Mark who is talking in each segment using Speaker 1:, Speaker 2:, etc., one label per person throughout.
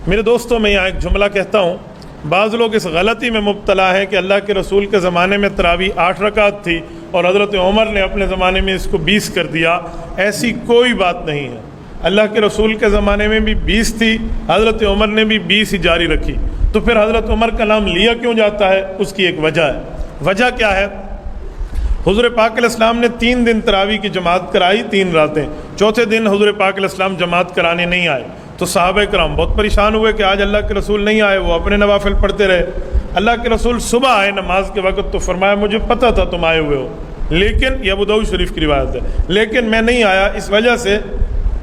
Speaker 1: میرے دوستوں، میں یہاں ایک جملہ کہتا ہوں، بعض لوگ اس غلطی میں مبتلا ہے کہ اللہ کے رسول کے زمانے میں تراویح 8 رکعت تھی اور حضرت عمر نے اپنے زمانے میں اس کو 20 کر دیا۔ ایسی کوئی بات نہیں ہے۔ اللہ کے رسول کے زمانے میں بھی 20 تھی، حضرت عمر نے بھی 20 ہی جاری رکھی۔ تو پھر حضرت عمر کا نام لیا کیوں جاتا ہے؟ اس کی ایک وجہ ہے۔ وجہ کیا ہے؟ حضور پاک علیہ السلام نے 3 دن تراویح کی جماعت کرائی، 3 راتیں۔ چوتھے دن حضور پاک علیہ السلام جماعت کرانے نہیں آئے تو صحابہ کرام بہت پریشان ہوئے کہ آج اللہ کے رسول نہیں آئے، وہ اپنے نوافل پڑھتے رہے۔ اللہ کے رسول صبح آئے نماز کے وقت تو فرمایا مجھے پتہ تھا تم آئے ہوئے ہو، لیکن یہ ابو داؤد شریف کی روایت ہے، لیکن میں نہیں آیا اس وجہ سے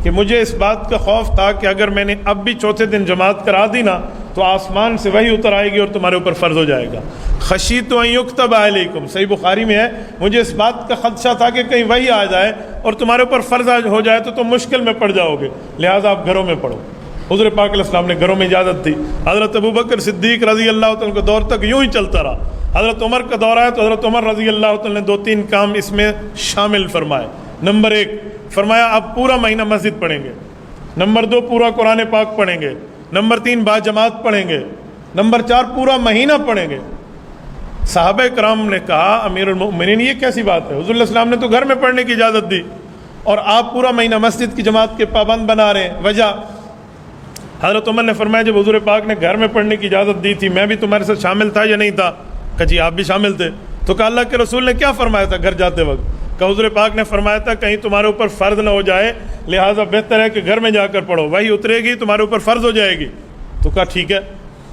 Speaker 1: کہ مجھے اس بات کا خوف تھا کہ اگر میں نے اب بھی چوتھے دن جماعت کرا دی نا تو آسمان سے وحی اتر آئے گی اور تمہارے اوپر فرض ہو جائے گا۔ خشیت ان یکتب علیکم، صحیح بخاری میں ہے، مجھے اس بات کا خدشہ تھا کہ کہیں وحی آ جائے اور تمہارے اوپر فرض ہو جائے تو تم مشکل میں پڑ جاؤ گے، لہٰذا آپ گھروں میں پڑھو۔ حضور پاک علیہ السلام نے گھروں میں اجازت دی۔ حضرت ابوبکر صدیق رضی اللہ تعالیٰ کا دور تک یوں ہی چلتا رہا۔ حضرت عمر کا دور آیا تو حضرت عمر رضی اللہ تعالیٰ نے 2-3 کام اس میں شامل فرمائے۔ نمبر 1 فرمایا آپ پورا مہینہ مسجد پڑھیں گے۔ نمبر 2 پورا قرآن پاک پڑھیں گے۔ نمبر 3 با جماعت پڑھیں گے۔ نمبر 4 پورا مہینہ پڑھیں گے۔ صحابہ کرام نے کہا امیر المؤمنین یہ کیسی بات ہے؟ حضور علیہ السلام نے تو گھر میں پڑھنے کی اجازت دی اور آپ پورا مہینہ مسجد کی جماعت کے پابند بنا رہے ہیں، وجہ؟ حضرت عمر نے فرمایا جب حضور پاک نے گھر میں پڑھنے کی اجازت دی تھی میں بھی تمہارے ساتھ شامل تھا یا نہیں تھا؟ کہ جی آپ بھی شامل تھے۔ تو کہا اللہ کے رسول نے کیا فرمایا تھا گھر جاتے وقت؟ کہ حضور پاک نے فرمایا تھا کہیں تمہارے اوپر فرض نہ ہو جائے، لہٰذا بہتر ہے کہ گھر میں جا کر پڑھو، وہی اترے گی تمہارے اوپر فرض ہو جائے گی۔ تو کہا ٹھیک ہے۔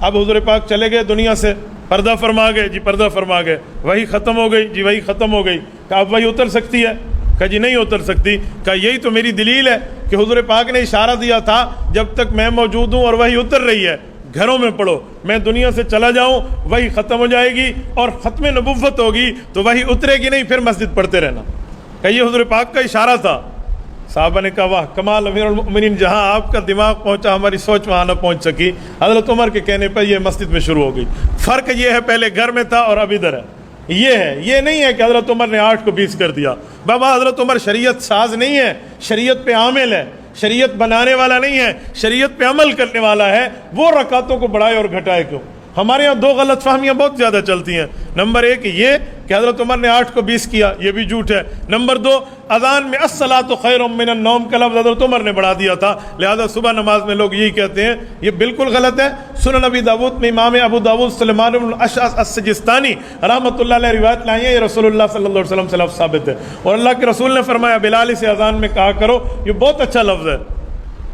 Speaker 1: اب حضور پاک چلے گئے دنیا سے، پردہ فرما گئے، جی پردہ فرما گئے، وہی ختم ہو گئی، جی وہی ختم ہو گئی۔ کہ اب وہی اتر سکتی ہے؟ کہ جی نہیں اتر سکتی۔ کہ یہی تو میری دلیل ہے کہ حضور پاک نے اشارہ دیا تھا جب تک میں موجود ہوں اور وہی اتر رہی ہے گھروں میں پڑھو، میں دنیا سے چلا جاؤں وہی ختم ہو جائے گی اور ختم نبوت ہوگی تو وہی اترے گی نہیں، پھر مسجد پڑھتے رہنا۔ کہ یہ حضور پاک کا اشارہ تھا۔ صحابہ نے کہا واہ کمال امیر المؤمنین، جہاں آپ کا دماغ پہنچا ہماری سوچ وہاں نہ پہنچ سکی۔ حضرت عمر کے کہنے پر یہ مسجد میں شروع ہو گئی۔ فرق یہ ہے پہلے گھر میں تھا اور اب ادھر ہے۔ یہ ہے، یہ نہیں ہے کہ حضرت عمر نے 8 کو 20 کر دیا۔ بابا حضرت عمر شریعت ساز نہیں ہے، شریعت پہ عامل ہے، شریعت بنانے والا نہیں ہے، شریعت پہ عمل کرنے والا ہے۔ وہ رکعتوں کو بڑھائے اور گھٹائے کیوں؟ ہمارے یہاں 2 غلط فہمیاں بہت زیادہ چلتی ہیں۔ نمبر 1 یہ کہ حضرت عمر نے 8 کو 20 کیا، یہ بھی جھوٹ ہے۔ نمبر 2 اذان میں الصلاۃ خیر من النوم کا لفظ حضرت عمر نے بڑھا دیا تھا، لہذا صبح نماز میں لوگ یہی کہتے ہیں، یہ بالکل غلط ہے۔ سنن ابی داؤد میں امام ابو داؤد سلیمان بن الاشعث السجستانی رحمۃ اللہ علیہ روایت لائی ہے، یہ رسول اللہ صلی اللہ علیہ وسلم سے لفظ ثابت ہے اور اللہ کے رسول نے فرمایا بلال سے اذان میں کہا کرو، یہ بہت اچھا لفظ ہے۔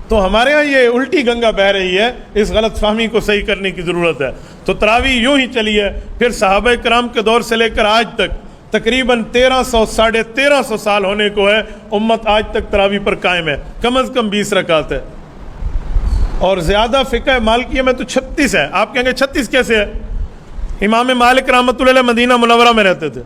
Speaker 1: تو ہمارے ہاں یہ الٹی گنگا بہہ رہی ہے، اس غلط فہمی کو صحیح کرنے کی ضرورت ہے۔ تو تراویح یوں ہی چلی ہے، پھر صحابہ کرام کے دور سے لے کر آج تک تقریباً 1300 سال ہونے کو ہے، امت آج تک تراویح پر قائم ہے، کم از کم 20 رکعت ہے اور زیادہ فقہ مالکیہ میں تو 36 ہے۔ آپ کہیں گے 36 کیسے ہے؟ امام مالک رحمۃ اللہ علیہ مدینہ منورہ میں رہتے تھے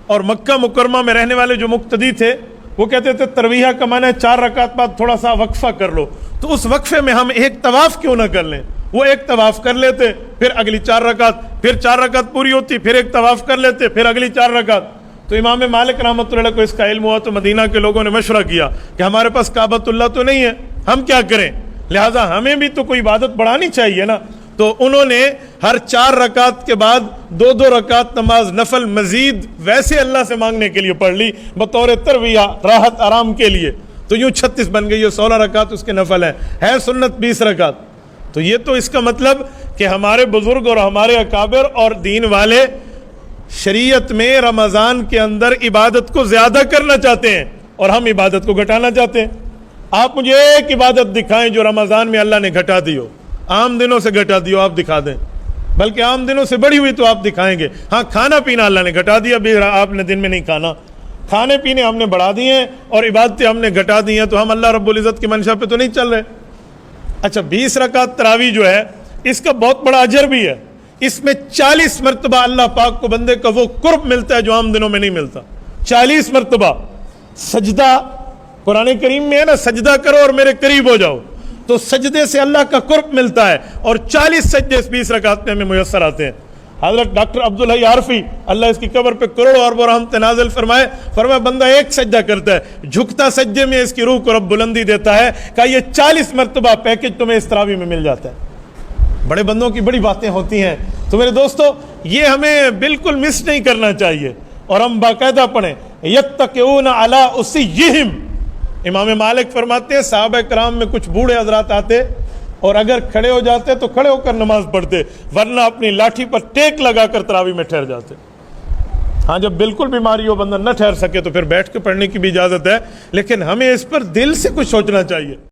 Speaker 1: اور مکہ مکرمہ میں رہنے والے جو مقتدی تھے وہ کہتے تھے ترویہ کا معنی ہے 4 رکعت بعد تھوڑا سا وقفہ کر لو، تو اس وقفے میں ہم ایک طواف کیوں نہ کر لیں؟ وہ ایک طواف کر لیتے، پھر اگلی 4 رکعت، پھر 4 رکعت پوری ہوتی، پھر ایک طواف کر لیتے، پھر اگلی 4 رکعت۔ تو امام مالک رحمۃ اللہ کو اس کا علم ہوا تو مدینہ کے لوگوں نے مشورہ کیا کہ ہمارے پاس کعبۃ اللہ تو نہیں ہے، ہم کیا کریں؟ لہٰذا ہمیں بھی تو کوئی عبادت بڑھانی چاہیے نا۔ تو انہوں نے ہر 4 رکعت کے بعد 2 رکعت نماز نفل مزید ویسے اللہ سے مانگنے کے لیے پڑھ لی بطور ترویہ، راحت آرام کے لیے، تو یوں 36 بن گئی ہے، 16 رکعت اس کے نفل ہیں، ہے سنت 20 رکعت۔ تو یہ تو اس کا مطلب کہ ہمارے بزرگ اور ہمارے اکابر اور دین والے شریعت میں رمضان کے اندر عبادت کو زیادہ کرنا چاہتے ہیں اور ہم عبادت کو گھٹانا چاہتے ہیں۔ آپ مجھے ایک عبادت دکھائیں جو رمضان میں اللہ نے گھٹا دی ہو، عام دنوں سے گھٹا دی ہو، آپ دکھا دیں، بلکہ عام دنوں سے بڑی ہوئی تو آپ دکھائیں گے۔ ہاں کھانا پینا اللہ نے گھٹا دیا، بھی آپ نے دن میں نہیں کھانا، کھانے پینے ہم نے بڑھا دیے ہیں اور عبادتیں ہم نے گھٹا دی ہیں، تو ہم اللہ رب العزت کی منشا پہ تو نہیں چل رہے۔ اچھا 20 رکعت تراویح جو ہے اس کا بہت بڑا اجر بھی ہے، اس میں 40 مرتبہ اللہ پاک کو بندے کا وہ قرب ملتا ہے جو عام دنوں میں نہیں ملتا۔ 40 مرتبہ سجدہ، قرآن کریم میں ہے نا سجدہ کرو اور میرے قریب ہو جاؤ، تو سجدے سے اللہ کا قرب ملتا ہے اور 40 سجدے اس 20 رکعت میں ہمیں میسر آتے ہیں۔ حضرت ڈاکٹر عبدالحی عارفی اللہ اس کی قبر پہ کروڑوں اربوں رحمت نازل فرمائے، فرمایا بندہ ایک سجدہ کرتا ہے، جھکتا سجدے میں اس کی روح کو رب بلندی دیتا ہے، کہ یہ 40 مرتبہ پیکج تمہیں اس تراویح میں مل جاتا ہے۔ بڑے بندوں کی بڑی باتیں ہوتی ہیں. تو میرے دوستو یہ ہمیں بالکل مس نہیں کرنا چاہیے, اور ہم باقاعدہ پڑھیں یتقون علی اسیہم. امام مالک فرماتے ہیں صحابہ کرام میں کچھ بوڑھے حضرات آتے اور اگر کھڑے ہو جاتے تو کھڑے ہو کر نماز پڑھتے, ورنہ اپنی لاٹھی پر ٹیک لگا کر تراویح میں ٹھہر جاتے. ہاں جب بالکل بیماری ہو بندہ نہ ٹھہر سکے تو پھر بیٹھ کے پڑھنے کی بھی اجازت ہے, لیکن ہمیں اس پر دل سے کچھ سوچنا چاہیے.